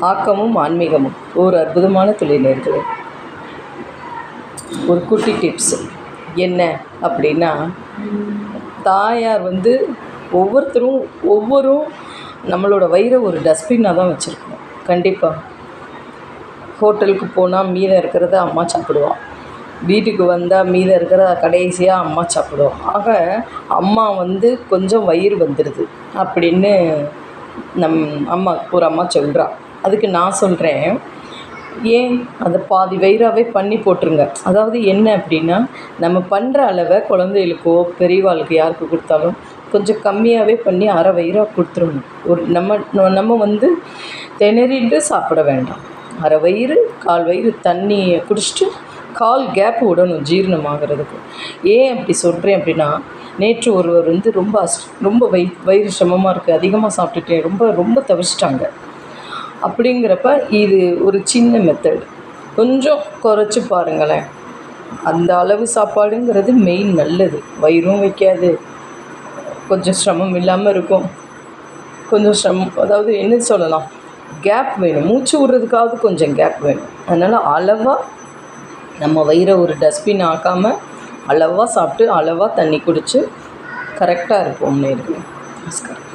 ஆக்கமும் ஆன்மீகமும் ஒரு அற்புதமான தொழில் நேயர்களே. ஒரு குட்டி டிப்ஸ் என்ன அப்படின்னா, தாயார் ஒவ்வொருத்தரும் நம்மளோட வயிறை ஒரு டஸ்ட்பின்னாக தான் வச்சுருக்கணும். கண்டிப்பாக ஹோட்டலுக்கு போனால் மீதம் இருக்கிறத அம்மா சாப்பிடுவாள், வீட்டுக்கு வந்தால் மீதம் இருக்கிற கடைசியாக அம்மா சாப்பிடுவோம். ஆக அம்மா கொஞ்சம் வயிறு வந்துடுது அப்படின்னு ஒரு அம்மா சொல்கிறா. அதுக்கு நான் சொல்கிறேன், ஏன் அதை பாதி வயிறாகவே பண்ணி போட்டுருங்க. அதாவது என்ன அப்படின்னா, நம்ம பண்ணுற அளவை குழந்தைகளுக்கோ பெரியவாளுக்கு யாருக்கு கொடுத்தாலும் கொஞ்சம் கம்மியாகவே பண்ணி அரை வயிறாக கொடுத்துடணும். நம்ம திணறிட்டு சாப்பிட வேண்டாம். அரை வயிறு கால் வயிறு தண்ணியை குடிச்சிட்டு கால் கேப் விடணும் ஜீரணமாகிறதுக்கு. ஏன் அப்படி சொல்கிறேன் அப்படின்னா, நேற்று ஒருவர் ரொம்ப வயிறு சிரமமாக இருக்குது, அதிகமாக சாப்பிட்டுட்டேன், ரொம்ப தவிச்சிட்டாங்க. அப்படிங்கிறப்ப இது ஒரு சின்ன மெத்தட், கொஞ்சம் குறைச்சி பாருங்களேன். அந்த அளவு சாப்பாடுங்கிறது மெயின் நல்லது, வயிறும் வைக்காது, கொஞ்சம் சிரமம் இல்லாமல் இருக்கும். கொஞ்சம் அதாவது என்ன சொல்லலாம், கேப் வேணும், மூச்சு விட்றதுக்காவது கொஞ்சம் கேப் வேணும். அதனால் அளவாக நம்ம வயிறை ஒரு டஸ்ட்பின் ஆக்காமல் அளவாக சாப்பிட்டு அளவாக தண்ணி குடித்து கரெக்டாக இருப்போம் நேயர்களே. நமஸ்காரம்.